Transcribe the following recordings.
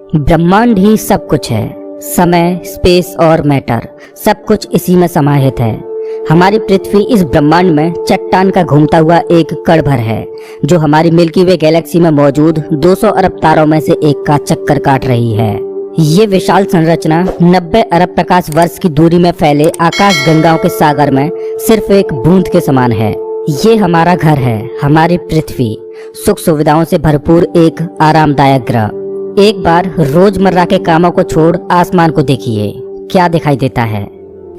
ब्रह्मांड ही सब कुछ है। समय, स्पेस और मैटर सब कुछ इसी में समाहित है। हमारी पृथ्वी इस ब्रह्मांड में चट्टान का घूमता हुआ एक कण भर है, जो हमारी मिल्की वे गैलेक्सी में मौजूद 200 अरब तारों में से एक का चक्कर काट रही है। ये विशाल संरचना 90 अरब प्रकाश वर्ष की दूरी में फैले आकाश गंगाओं के सागर में सिर्फ एक बूंद के समान है। ये हमारा घर है, हमारी पृथ्वी, सुख सुविधाओं से भरपूर एक आरामदायक ग्रह। एक बार रोजमर्रा के कामों को छोड़ आसमान को देखिए, क्या दिखाई देता है।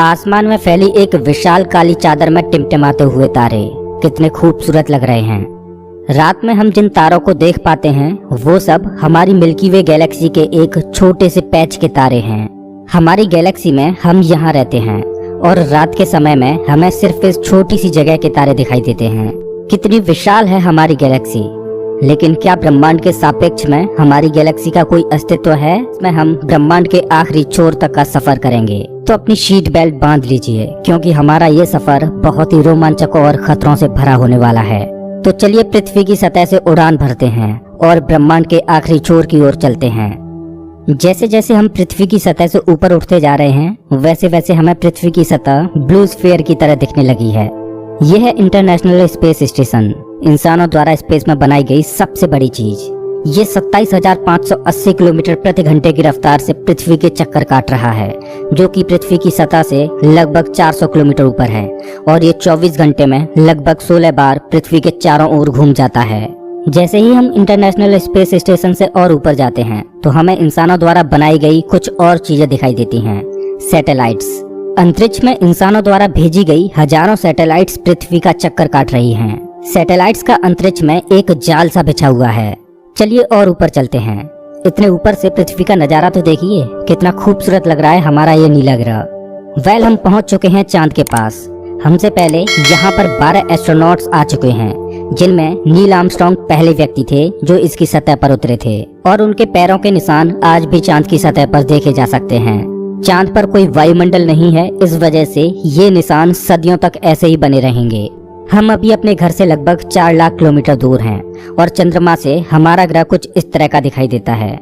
आसमान में फैली एक विशाल काली चादर में टिमटिमाते हुए तारे कितने खूबसूरत लग रहे हैं। रात में हम जिन तारों को देख पाते हैं वो सब हमारी मिल्की वे गैलेक्सी के एक छोटे से पैच के तारे हैं। हमारी गैलेक्सी में हम यहाँ रहते हैं और रात के समय में हमें सिर्फ इस छोटी सी जगह के तारे दिखाई देते हैं। कितनी विशाल है हमारी गैलेक्सी, लेकिन क्या ब्रह्मांड के सापेक्ष में हमारी गैलेक्सी का कोई अस्तित्व है? इसमें हम ब्रह्मांड के आखिरी छोर तक का सफर करेंगे, तो अपनी सीट बेल्ट बांध लीजिए, क्योंकि हमारा ये सफर बहुत ही रोमांचक और खतरों से भरा होने वाला है। तो चलिए पृथ्वी की सतह से उड़ान भरते हैं और ब्रह्मांड के आखिरी छोर की ओर चलते हैं। जैसे जैसे हम पृथ्वी की सतह से ऊपर उठते जा रहे हैं, वैसे वैसे हमें पृथ्वी की सतह ब्लू स्फीयर की तरह दिखने लगी है। यह है इंटरनेशनल स्पेस स्टेशन, इंसानों द्वारा स्पेस में बनाई गई सबसे बड़ी चीज। ये 27,580 किलोमीटर प्रति घंटे की रफ्तार से पृथ्वी के चक्कर काट रहा है, जो कि पृथ्वी की सतह से लगभग 400 किलोमीटर ऊपर है, और ये 24 घंटे में लगभग 16 बार पृथ्वी के चारों ओर घूम जाता है। जैसे ही हम इंटरनेशनल स्पेस स्टेशन से और ऊपर जाते हैं, तो हमें इंसानों द्वारा बनाई गई कुछ और चीजें दिखाई देती हैं। सैटेलाइट्स। अंतरिक्ष में इंसानों द्वारा भेजी गई हजारों सैटेलाइट्स पृथ्वी का चक्कर काट रही हैं। सैटेलाइट्स का अंतरिक्ष में एक जाल सा बिछा हुआ है। चलिए और ऊपर चलते हैं। इतने ऊपर से पृथ्वी का नजारा तो देखिए, कितना खूबसूरत लग रहा है हमारा ये नीला ग्रह। हम पहुंच चुके हैं चांद के पास। हमसे पहले यहाँ पर 12 एस्ट्रोनॉट्स आ चुके हैं, जिनमें नील आर्मस्ट्रांग पहले व्यक्ति थे जो इसकी सतह पर उतरे थे, और उनके पैरों के निशान आज भी चांद की सतह पर देखे जा सकते हैं। चांद पर कोई वायुमंडल नहीं है, इस वजह से ये निशान सदियों तक ऐसे ही बने रहेंगे। हम अभी अपने घर से लगभग 4 लाख किलोमीटर दूर हैं, और चंद्रमा से हमारा ग्रह कुछ इस तरह का दिखाई देता है।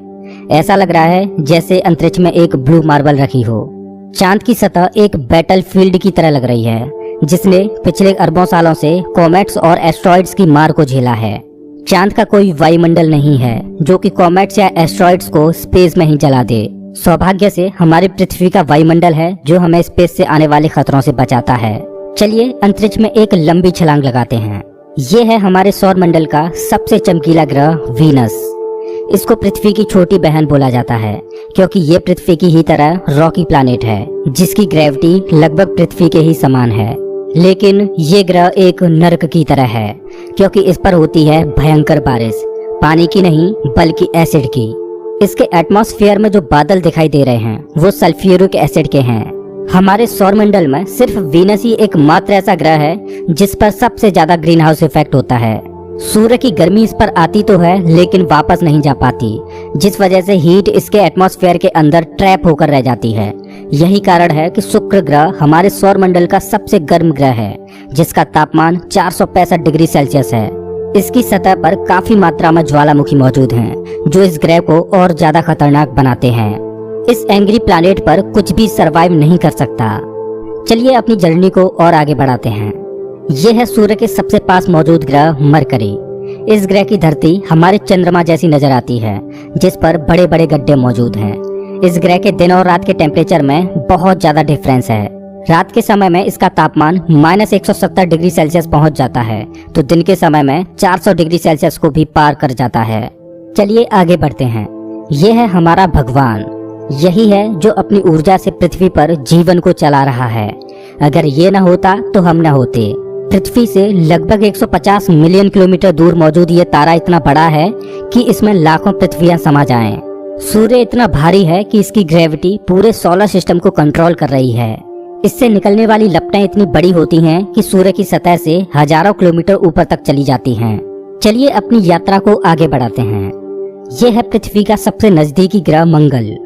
ऐसा लग रहा है जैसे अंतरिक्ष में एक ब्लू मार्बल रखी हो। चांद की सतह एक बैटल फील्ड की तरह लग रही है, जिसने पिछले अरबों सालों से कॉमेट्स और एस्ट्रॉइड्स की मार को झेला है। चांद का कोई वायुमंडल नहीं है जो कि कॉमेट्स या एस्ट्रॉइड्स को स्पेस में ही जला दे। सौभाग्य से हमारी पृथ्वी का वायुमंडल है जो हमें स्पेस से आने वाले खतरों से बचाता है। चलिए अंतरिक्ष में एक लंबी छलांग लगाते हैं। ये है हमारे सौर मंडल का सबसे चमकीला ग्रह वीनस। इसको पृथ्वी की छोटी बहन बोला जाता है, क्योंकि ये पृथ्वी की ही तरह रॉकी प्लैनेट है, जिसकी ग्रेविटी लगभग पृथ्वी के ही समान है। लेकिन ये ग्रह एक नर्क की तरह है, क्योंकि इस पर होती है भयंकर बारिश, पानी की नहीं बल्कि एसिड की। इसके एटमॉस्फेयर में जो बादल दिखाई दे रहे हैं वो सल्फ्यूरिक एसिड के हैं। हमारे सौरमंडल में सिर्फ वीनस ही एकमात्र ऐसा ग्रह है जिस पर सबसे ज्यादा ग्रीन हाउस इफेक्ट होता है। सूर्य की गर्मी इस पर आती तो है, लेकिन वापस नहीं जा पाती, जिस वजह से हीट इसके एटमॉस्फेयर के अंदर ट्रैप होकर रह जाती है। यही कारण है कि शुक्र ग्रह हमारे सौरमंडल का सबसे गर्म ग्रह है, जिसका तापमान 465 डिग्री सेल्सियस है। इसकी सतह पर काफी मात्रा में ज्वालामुखी मौजूद हैं, जो इस ग्रह को और ज्यादा खतरनाक बनाते हैं। इस एंग्री प्लैनेट पर कुछ भी सरवाइव नहीं कर सकता। चलिए अपनी जर्नी को और आगे बढ़ाते हैं। यह है सूर्य के सबसे पास मौजूद ग्रह मरकरी। इस ग्रह की धरती हमारे चंद्रमा जैसी नजर आती है, जिस पर बड़े बड़े गड्ढे मौजूद हैं। इस ग्रह के दिन और रात के टेम्परेचर में बहुत ज्यादा डिफरेंस है। रात के समय में इसका तापमान -170 डिग्री सेल्सियस पहुंच जाता है, तो दिन के समय में 400 डिग्री सेल्सियस को भी पार कर जाता है। चलिए आगे बढ़ते हैं। यह है हमारा भगवान। यही है जो अपनी ऊर्जा से पृथ्वी पर जीवन को चला रहा है। अगर ये न होता तो हम न होते। पृथ्वी से लगभग 150 मिलियन किलोमीटर दूर मौजूद ये तारा इतना बड़ा है कि इसमें लाखों पृथ्वियां समा जाएं। सूर्य इतना भारी है कि इसकी ग्रेविटी पूरे सोलर सिस्टम को कंट्रोल कर रही है। इससे निकलने वाली लपटें इतनी बड़ी होती हैं कि सूर्य की सतह से हजारों किलोमीटर ऊपर तक चली जाती हैं। चलिए अपनी यात्रा को आगे बढ़ाते हैं। यह है पृथ्वी का सबसे नजदीकी ग्रह मंगल।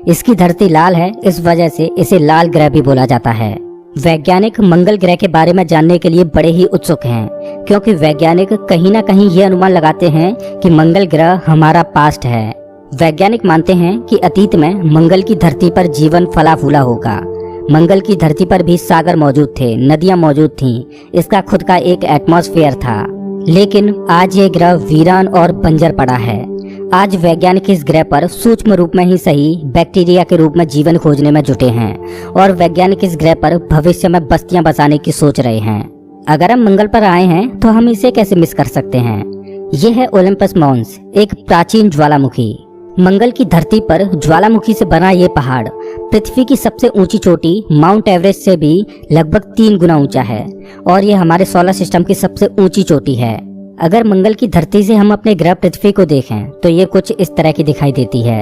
इसकी धरती लाल है, इस वजह से इसे लाल ग्रह भी बोला जाता है। वैज्ञानिक मंगल ग्रह के बारे में जानने के लिए बड़े ही उत्सुक हैं, क्योंकि वैज्ञानिक कहीं ना कहीं ये अनुमान लगाते हैं कि मंगल ग्रह हमारा पास्ट है। वैज्ञानिक मानते हैं कि अतीत में मंगल की धरती पर जीवन फला फूला होगा। मंगल की धरती पर भी सागर मौजूद थे, नदियां मौजूद थीं, इसका खुद का एक एटमॉस्फेयर था। लेकिन आज ये ग्रह वीरान और बंजर पड़ा है। आज वैज्ञानिक इस ग्रह पर सूक्ष्म रूप में ही सही बैक्टीरिया के रूप में जीवन खोजने में जुटे हैं और वैज्ञानिक इस ग्रह पर भविष्य में बस्तियां बसाने की सोच रहे हैं। अगर हम मंगल पर आए हैं तो हम इसे कैसे मिस कर सकते हैं। ये है ओलंपस मॉन्स, एक प्राचीन ज्वालामुखी। मंगल की धरती पर ज्वालामुखी से बना ये पहाड़ पृथ्वी की सबसे ऊंची चोटी माउंट एवरेस्ट से भी लगभग 3 गुना ऊंचा है और ये हमारे सोलर सिस्टम की सबसे ऊंची चोटी है। अगर मंगल की धरती से हम अपने ग्रह पृथ्वी को देखें तो ये कुछ इस तरह की दिखाई देती है।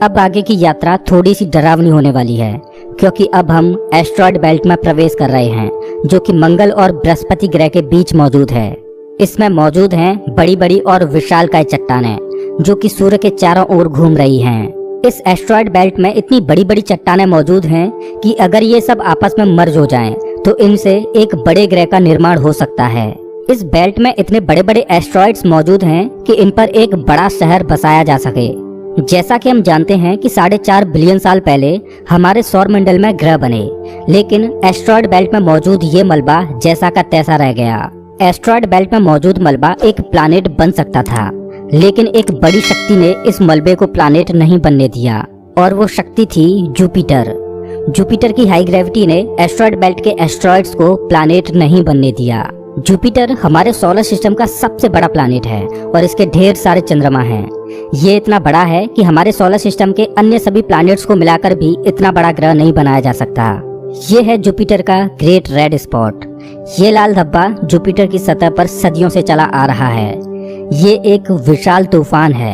अब आगे की यात्रा थोड़ी सी डरावनी होने वाली है, क्योंकि अब हम एस्ट्रॉयड बेल्ट में प्रवेश कर रहे हैं, जो कि मंगल और बृहस्पति ग्रह के बीच मौजूद है। इसमें मौजूद हैं बड़ी बड़ी और विशालकाय चट्टानें, जो कि सूर्य के चारों ओर घूम रही हैं। इस एस्ट्रॉयड बेल्ट में इतनी बड़ी बड़ी चट्टानें मौजूद हैं कि अगर ये सब आपस में मर्ज हो जाएं, तो इनसे एक बड़े ग्रह का निर्माण हो सकता है। इस बेल्ट में इतने बड़े बड़े एस्ट्रॉयड्स मौजूद हैं कि इन पर एक बड़ा शहर बसाया जा सके। जैसा कि हम जानते हैं कि 4.5 बिलियन साल पहले हमारे सौर मंडल में ग्रह बने, लेकिन एस्ट्रॉयड बेल्ट में मौजूद ये मलबा जैसा का तैसा रह गया। एस्ट्रॉयड बेल्ट में मौजूद मलबा एक प्लैनेट बन सकता था, लेकिन एक बड़ी शक्ति ने इस मलबे को प्लैनेट नहीं बनने दिया और वो शक्ति थी जुपिटर। जुपिटर की हाई ग्रेविटी ने एस्ट्रॉयड बेल्ट के एस्ट्रॉयड्स को प्लैनेट नहीं बनने दिया। जुपिटर हमारे सोलर सिस्टम का सबसे बड़ा प्लैनेट है और इसके ढेर सारे चंद्रमा हैं। ये इतना बड़ा है कि हमारे सोलर सिस्टम के अन्य सभी प्लैनेट्स को मिलाकर भी इतना बड़ा ग्रह नहीं बनाया जा सकता। ये है जुपिटर का ग्रेट रेड स्पॉट। ये लाल धब्बा जुपिटर की सतह पर सदियों से चला आ रहा है। ये एक विशाल तूफान है।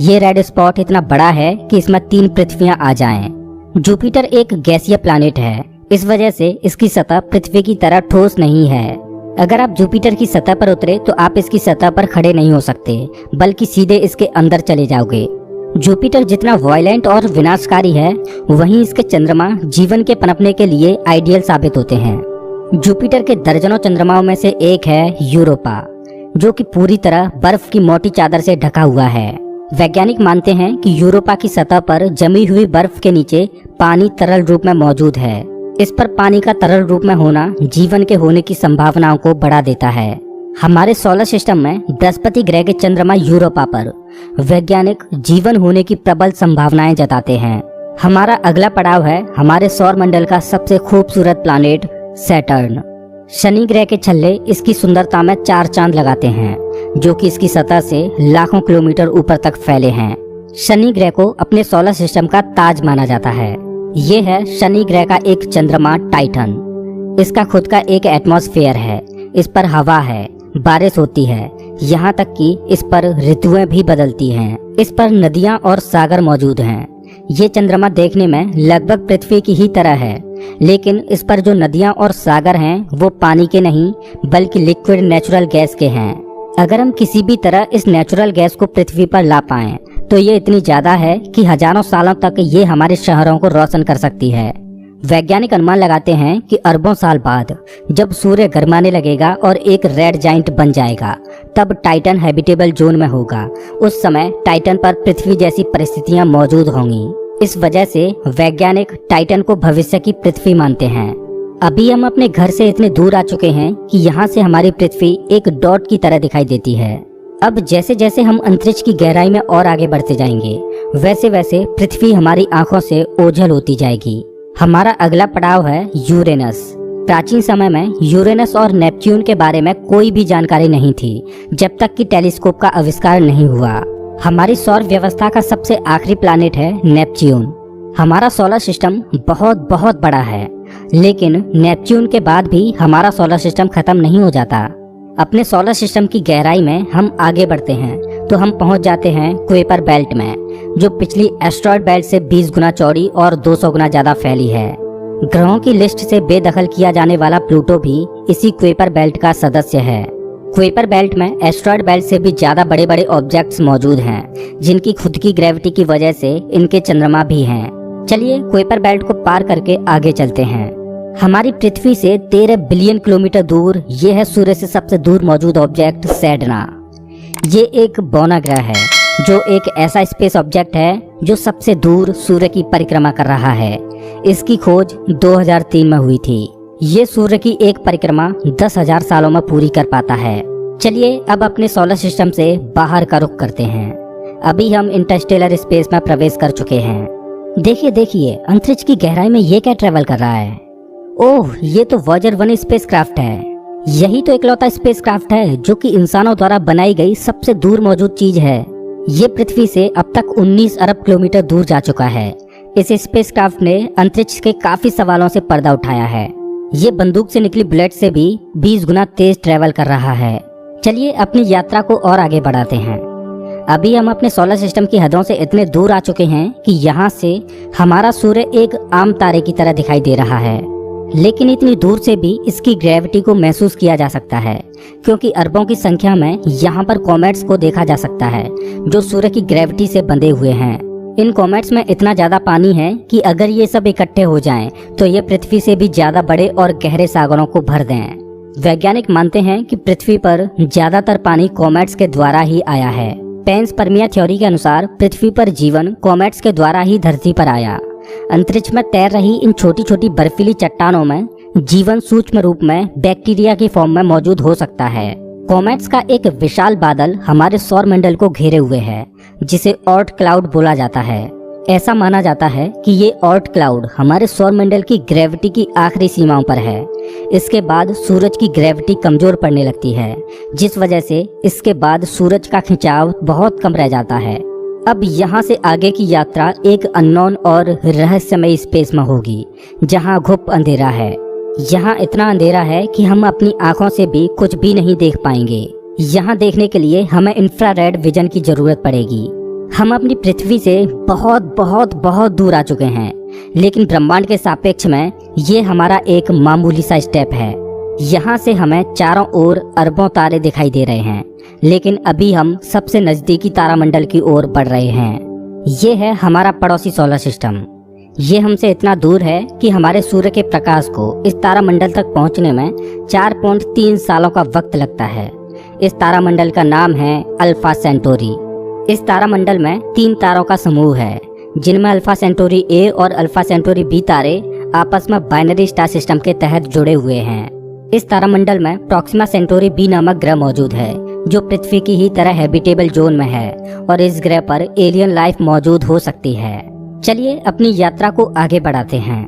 ये रेड स्पॉट इतना बड़ा है कि इसमें 3 पृथ्वियां आ जाएं। जुपिटर एक गैसीय प्लैनेट है, इस वजह से इसकी सतह पृथ्वी की तरह ठोस नहीं है। अगर आप जुपिटर की सतह पर उतरे तो आप इसकी सतह पर खड़े नहीं हो सकते, बल्कि सीधे इसके अंदर चले जाओगे। जुपिटर जितना वायलेंट और विनाशकारी है, वहीं इसके चंद्रमा जीवन के पनपने के लिए आइडियल साबित होते हैं। जुपिटर के दर्जनों चंद्रमाओं में से एक है यूरोपा, जो कि पूरी तरह बर्फ की मोटी चादर से ढका हुआ है। वैज्ञानिक मानते हैं कि यूरोपा की सतह पर जमी हुई बर्फ के नीचे पानी तरल रूप में मौजूद है। इस पर पानी का तरल रूप में होना जीवन के होने की संभावनाओं को बढ़ा देता है। हमारे सोलर सिस्टम में बृहस्पति ग्रह के चंद्रमा यूरोपा पर वैज्ञानिक जीवन होने की प्रबल संभावनाएं जताते हैं। हमारा अगला पड़ाव है हमारे सौर मंडल का सबसे खूबसूरत प्लैनेट सैटर्न। शनि ग्रह के छल्ले इसकी सुंदरता में 4 चांद लगाते हैं, जो कि इसकी सतह से लाखों किलोमीटर ऊपर तक फैले हैं। शनि ग्रह को अपने सोलर सिस्टम का ताज माना जाता है। ये है शनि ग्रह का एक चंद्रमा टाइटन। इसका खुद का एक एटमॉस्फेयर है, इस पर हवा है, बारिश होती है, यहाँ तक कि इस पर ऋतुएं भी बदलती हैं। इस पर नदियाँ और सागर मौजूद हैं। ये चंद्रमा देखने में लगभग पृथ्वी की ही तरह है, लेकिन इस पर जो नदियाँ और सागर हैं वो पानी के नहीं बल्कि लिक्विड नेचुरल गैस के हैं। अगर हम किसी भी तरह इस नेचुरल गैस को पृथ्वी पर ला पाएं तो ये इतनी ज्यादा है कि हजारों सालों तक ये हमारे शहरों को रोशन कर सकती है। वैज्ञानिक अनुमान लगाते हैं कि अरबों साल बाद जब सूर्य गर्माने लगेगा और एक रेड जाइंट बन जाएगा, तब टाइटन हैबिटेबल जोन में होगा। उस समय टाइटन पर पृथ्वी जैसी परिस्थितियां मौजूद होंगी। इस वजह से वैज्ञानिक टाइटन को भविष्य की पृथ्वी मानते हैं। अभी हम अपने घर से इतने दूर आ चुके हैं कि यहाँ से हमारी पृथ्वी एक डॉट की तरह दिखाई देती है। अब जैसे जैसे हम अंतरिक्ष की गहराई में और आगे बढ़ते जाएंगे, वैसे वैसे पृथ्वी हमारी आंखों से ओझल होती जाएगी। हमारा अगला पड़ाव है यूरेनस। प्राचीन समय में यूरेनस और नेपच्यून के बारे में कोई भी जानकारी नहीं थी, जब तक कि टेलीस्कोप का आविष्कार नहीं हुआ। हमारी सौर व्यवस्था का सबसे आखिरी प्लैनेट है नेपच्यून। हमारा सोलर सिस्टम बहुत बहुत बड़ा है, लेकिन नेपच्यून के बाद भी हमारा सोलर सिस्टम खत्म नहीं हो जाता। अपने सोलर सिस्टम की गहराई में हम आगे बढ़ते हैं तो हम पहुंच जाते हैं कुइपर बेल्ट में, जो पिछली एस्ट्रॉयड बेल्ट से 20 गुना चौड़ी और 200 गुना ज्यादा फैली है। ग्रहों की लिस्ट से बेदखल किया जाने वाला प्लूटो भी इसी कुइपर बेल्ट का सदस्य है। कुइपर बेल्ट में एस्ट्रॉयड बेल्ट से भी ज्यादा बड़े बड़े ऑब्जेक्ट्स मौजूद हैं, जिनकी खुद की ग्रेविटी की वजह से इनके चंद्रमा भी हैं। चलिए कुइपर बेल्ट को पार करके आगे चलते हैं। हमारी पृथ्वी से 13 बिलियन किलोमीटर दूर ये है सूर्य से सबसे दूर मौजूद ऑब्जेक्ट सेडना। ये एक बौना ग्रह है। जो एक ऐसा स्पेस ऑब्जेक्ट है जो सबसे दूर सूर्य की परिक्रमा कर रहा है। इसकी खोज 2003 में हुई थी। ये सूर्य की एक परिक्रमा 10,000 सालों में पूरी कर पाता है। चलिए अब अपने सोलर सिस्टम से बाहर का रुख करते हैं। अभी हम इंटरस्टेलर स्पेस में प्रवेश कर चुके हैं। देखिए देखिए, अंतरिक्ष की गहराई में ये क्या ट्रेवल कर रहा है। ओह, ये तो वॉयेजर 1 स्पेसक्राफ्ट है। यही तो इकलौता स्पेसक्राफ्ट है जो कि इंसानों द्वारा बनाई गई सबसे दूर मौजूद चीज है। ये पृथ्वी से अब तक 19 अरब किलोमीटर दूर जा चुका है। इस स्पेसक्राफ्ट ने अंतरिक्ष के काफी सवालों से पर्दा उठाया है। ये बंदूक से निकली बुलेट से भी 20 गुना तेज ट्रेवल कर रहा है। चलिए अपनी यात्रा को और आगे बढ़ाते हैं। अभी हम अपने सोलर सिस्टम की हदों से इतने दूर आ चुके हैं कि यहाँ से हमारा सूर्य एक आम तारे की तरह दिखाई दे रहा है, लेकिन इतनी दूर से भी इसकी ग्रेविटी को महसूस किया जा सकता है, क्योंकि अरबों की संख्या में यहाँ पर कॉमेट्स को देखा जा सकता है जो सूर्य की ग्रेविटी से बंधे हुए हैं। इन कॉमेट्स में इतना ज्यादा पानी है कि अगर ये सब इकट्ठे हो जाएं, तो ये पृथ्वी से भी ज्यादा बड़े और गहरे सागरों को भर दें। वैज्ञानिक मानते हैं कि पृथ्वी पर ज्यादातर पानी कॉमेट्स के द्वारा ही आया है। पेंसपर्मिया थ्योरी के अनुसार पृथ्वी पर जीवन कॉमेट्स के द्वारा ही धरती पर आया। अंतरिक्ष में तैर रही इन छोटी छोटी बर्फीली चट्टानों में जीवन सूक्ष्म रूप में बैक्टीरिया की फॉर्म में मौजूद हो सकता है। कॉमेट्स का एक विशाल बादल हमारे सौर मंडल को घेरे हुए है, जिसे ऑर्ट क्लाउड बोला जाता है। ऐसा माना जाता है कि ये ऑर्ट क्लाउड हमारे सौर मंडल की ग्रेविटी की आखिरी सीमाओं पर है। इसके बाद सूरज की ग्रेविटी कमजोर पड़ने लगती है, जिस वजह से इसके बाद सूरज का खिंचाव बहुत कम रह जाता है। अब यहाँ से आगे की यात्रा एक अननोन और रहस्यमयी स्पेस में होगी, जहाँ घुप अंधेरा है। यहाँ इतना अंधेरा है कि हम अपनी आंखों से भी कुछ भी नहीं देख पाएंगे। यहाँ देखने के लिए हमें इंफ्रारेड विजन की जरूरत पड़ेगी। हम अपनी पृथ्वी से बहुत बहुत बहुत दूर आ चुके हैं, लेकिन ब्रह्मांड के सापेक्ष में ये हमारा एक मामूली सा स्टेप है। यहाँ से हमें चारों ओर अरबों तारे दिखाई दे रहे हैं, लेकिन अभी हम सबसे नजदीकी तारामंडल की ओर बढ़ रहे हैं। ये है हमारा पड़ोसी सोलर सिस्टम। ये हमसे इतना दूर है कि हमारे सूर्य के प्रकाश को इस तारामंडल तक पहुंचने में 4.3 सालों का वक्त लगता है। इस तारामंडल का नाम है अल्फा सेंटोरी। इस तारामंडल में 3 तारों का समूह है, जिनमें अल्फा सेंटोरी ए और अल्फा सेंटोरी बी तारे आपस में बाइनरी स्टार सिस्टम के तहत जुड़े हुए हैं। इस तारामंडल में प्रॉक्सिमा सेंटोरी बी नामक ग्रह मौजूद है, जो पृथ्वी की ही तरह हैबिटेबल जोन में है, और इस ग्रह पर एलियन लाइफ मौजूद हो सकती है। चलिए अपनी यात्रा को आगे बढ़ाते हैं।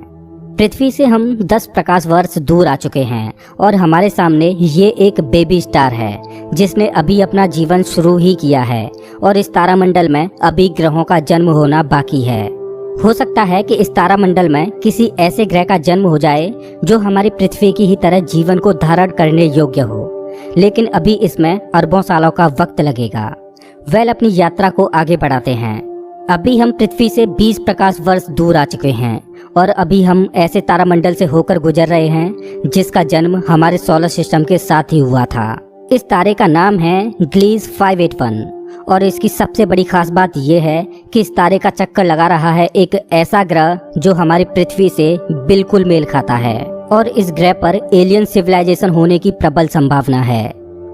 पृथ्वी से हम 10 प्रकाश वर्ष दूर आ चुके हैं और हमारे सामने ये एक बेबी स्टार है, जिसने अभी अपना जीवन शुरू ही किया है, और इस तारामंडल में अभी ग्रहों का जन्म होना बाकी है। हो सकता है कि इस तारामंडल में किसी ऐसे ग्रह का जन्म हो जाए जो हमारी पृथ्वी की ही तरह जीवन को धारण करने योग्य हो, लेकिन अभी इसमें अरबों सालों का वक्त लगेगा। अपनी यात्रा को आगे बढ़ाते हैं। अभी हम पृथ्वी से 20 प्रकाश वर्ष दूर आ चुके हैं, और अभी हम ऐसे तारामंडल से होकर गुजर रहे हैं जिसका जन्म हमारे सोलर सिस्टम के साथ ही हुआ था। इस तारे का नाम है ग्लीज 581, और इसकी सबसे बड़ी खास बात यह है कि इस तारे का चक्कर लगा रहा है एक ऐसा ग्रह जो हमारी पृथ्वी से बिल्कुल मेल खाता है, और इस ग्रह पर एलियन सिविलाइजेशन होने की प्रबल संभावना है।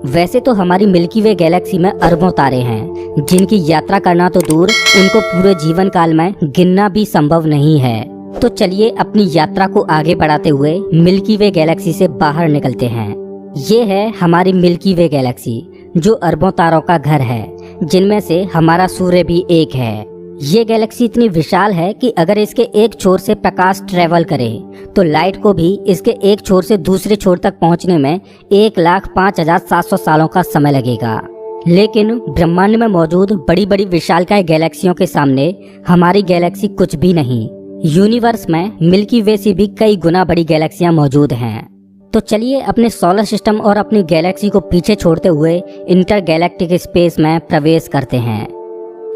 वैसे तो हमारी मिल्की वे गैलेक्सी में अरबों तारे हैं, जिनकी यात्रा करना तो दूर, उनको पूरे जीवन काल में गिनना भी संभव नहीं है। तो चलिए अपनी यात्रा को आगे बढ़ाते हुए मिल्की वे गैलेक्सी से बाहर निकलते हैं। ये है हमारी मिल्की वे गैलेक्सी, जो अरबों तारों का घर है, जिनमें से हमारा सूर्य भी एक है। ये गैलेक्सी इतनी विशाल है कि अगर इसके एक छोर से प्रकाश ट्रेवल करे तो लाइट को भी इसके एक छोर से दूसरे छोर तक पहुंचने में 1,05,700 सालों का समय लगेगा। लेकिन ब्रह्मांड में मौजूद बड़ी बड़ी विशालकाय गैलेक्सियों के सामने हमारी गैलेक्सी कुछ भी नहीं। यूनिवर्स में मिल्की वे से भी कई गुना बड़ी गैलेक्सियां मौजूद हैं। तो चलिए अपने सोलर सिस्टम और अपनी गैलेक्सी को पीछे छोड़ते हुए इंटर गैलेक्टिक स्पेस में प्रवेश करते हैं।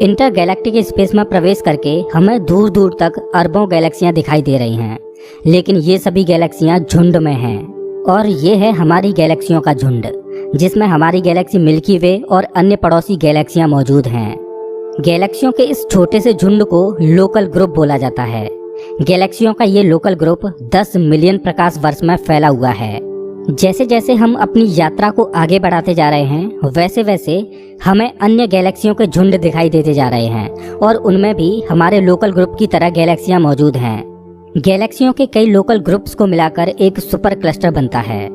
इंटर गैलेक्टिक स्पेस में प्रवेश करके हमें दूर दूर तक अरबों गैलेक्सियां दिखाई दे रही हैं, लेकिन ये सभी गैलेक्सियां झुंड में हैं, और ये है हमारी गैलेक्सियों का झुंड, जिसमें हमारी गैलेक्सी मिल्की वे और अन्य पड़ोसी गैलेक्सियां मौजूद हैं। गैलेक्सियों के इस छोटे से झुंड को लोकल ग्रुप बोला जाता है। गैलेक्सियों का ये लोकल ग्रुप 10 मिलियन प्रकाश वर्ष में फैला हुआ है। जैसे जैसे हम अपनी यात्रा को आगे बढ़ाते जा रहे हैं, वैसे वैसे हमें अन्य गैलेक्सियों के झुंड दिखाई देते जा रहे हैं और उनमें भी हमारे लोकल ग्रुप की तरह गैलेक्सियां मौजूद हैं। गैलेक्सियों के कई लोकल ग्रुप्स को मिलाकर एक सुपर क्लस्टर बनता है।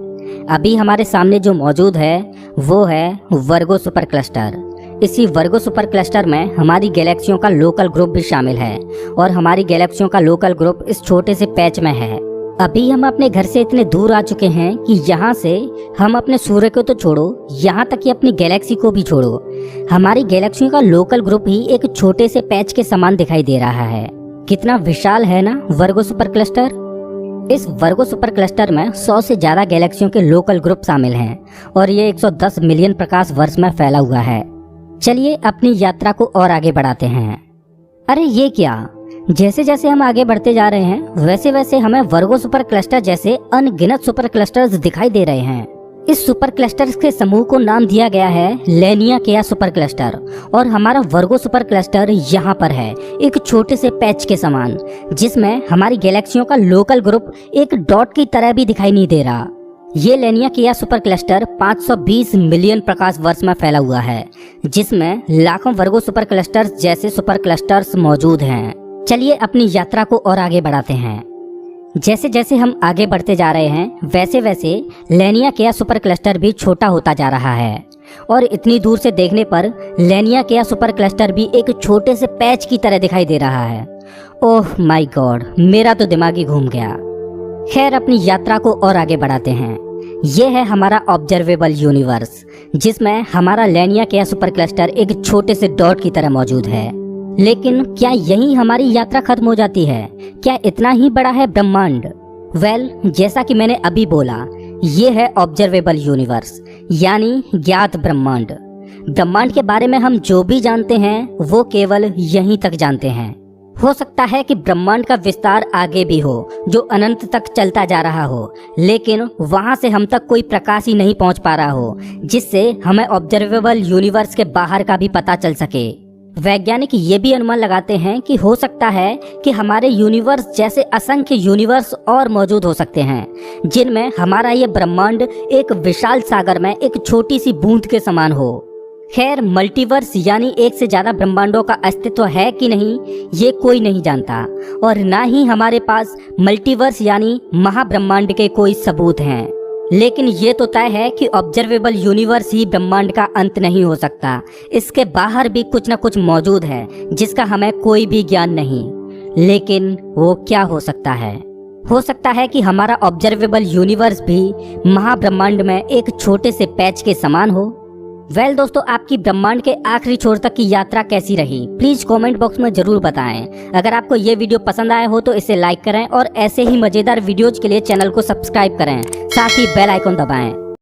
अभी हमारे सामने जो मौजूद है वो है वर्गो सुपर क्लस्टर। इसी वर्गो सुपर क्लस्टर में हमारी गैलेक्सियों का लोकल ग्रुप भी शामिल है और हमारी गैलेक्सियों का लोकल ग्रुप इस छोटे से पैच में है। अभी हम अपने घर से इतने दूर आ चुके हैं कि यहाँ से हम अपने सूर्य को तो छोड़ो, यहाँ तक कि अपनी गैलेक्सी को भी छोड़ो, हमारी गैलेक्सियों का लोकल ग्रुप ही एक छोटे से पैच के समान दिखाई दे रहा है। कितना विशाल है ना वर्गो सुपर क्लस्टर। इस वर्गो सुपर क्लस्टर में 100 से ज्यादा गैलेक्सियों के लोकल ग्रुप शामिल हैं और ये 110 मिलियन प्रकाश वर्ष में फैला हुआ है। चलिए अपनी यात्रा को और आगे बढ़ाते हैं। अरे ये क्या, जैसे जैसे हम आगे बढ़ते जा रहे हैं वैसे वैसे हमें वर्गो सुपर क्लस्टर जैसे अनगिनत सुपर क्लस्टर्स दिखाई दे रहे हैं। इस सुपर क्लस्टर्स के समूह को नाम दिया गया है लेनिया सुपर क्लस्टर और हमारा वर्गो सुपर क्लस्टर यहाँ पर है एक छोटे से पैच के समान, जिसमें हमारी गैलेक्सियों का लोकल ग्रुप एक डॉट की तरह भी दिखाई नहीं दे रहा। ये लेनिया सुपर क्लस्टर 520 मिलियन प्रकाश वर्ष में फैला हुआ है, जिसमें लाखों वर्गो सुपर क्लस्टर्स जैसे सुपर क्लस्टर्स मौजूद हैं। चलिए अपनी यात्रा को और आगे बढ़ाते हैं। जैसे जैसे हम आगे बढ़ते जा रहे हैं वैसे वैसे लेनिया सुपर क्लस्टर भी छोटा होता जा रहा है और इतनी दूर से देखने पर लेनिया सुपर क्लस्टर भी एक छोटे से पैच की तरह दिखाई दे रहा है। ओह माय गॉड, मेरा तो दिमाग ही घूम गया। खैर अपनी यात्रा को और आगे बढ़ाते हैं। ये है हमारा ऑब्जर्वेबल यूनिवर्स, जिसमें हमारा लेनिया सुपर क्लस्टर एक छोटे से डॉट की तरह मौजूद है। लेकिन क्या यही हमारी यात्रा खत्म हो जाती है? क्या इतना ही बड़ा है ब्रह्मांड? वेल, जैसा कि मैंने अभी बोला, ये है ऑब्जर्वेबल यूनिवर्स यानी ज्ञात ब्रह्मांड। ब्रह्मांड के बारे में हम जो भी जानते हैं वो केवल यहीं तक जानते हैं। हो सकता है कि ब्रह्मांड का विस्तार आगे भी हो जो अनंत तक चलता जा रहा हो, लेकिन वहां से हम तक कोई प्रकाश ही नहीं पहुंच पा रहा हो जिससे हमें ऑब्जर्वेबल यूनिवर्स के बाहर का भी पता चल सके। वैज्ञानिक ये भी अनुमान लगाते हैं कि हो सकता है कि हमारे यूनिवर्स जैसे असंख्य यूनिवर्स और मौजूद हो सकते हैं जिनमें हमारा ये ब्रह्मांड एक विशाल सागर में एक छोटी सी बूंद के समान हो। खैर, मल्टीवर्स यानी एक से ज्यादा ब्रह्मांडों का अस्तित्व है कि नहीं ये कोई नहीं जानता और ना ही हमारे पास मल्टीवर्स यानी महाब्रह्मांड के कोई सबूत हैं। लेकिन ये तो तय है कि ऑब्जर्वेबल यूनिवर्स ही ब्रह्मांड का अंत नहीं हो सकता। इसके बाहर भी कुछ न कुछ मौजूद है जिसका हमें कोई भी ज्ञान नहीं। लेकिन वो क्या हो सकता है? हो सकता है कि हमारा ऑब्जर्वेबल यूनिवर्स भी महाब्रह्मांड में एक छोटे से पैच के समान हो। वेल दोस्तों, आपकी ब्रह्मांड के आखिरी छोर तक की यात्रा कैसी रही प्लीज कमेंट बॉक्स में जरूर बताएं। अगर आपको ये वीडियो पसंद आया हो तो इसे लाइक करें और ऐसे ही मजेदार वीडियोज के लिए चैनल को सब्सक्राइब करें, साथ ही बेल आइकन दबाएं।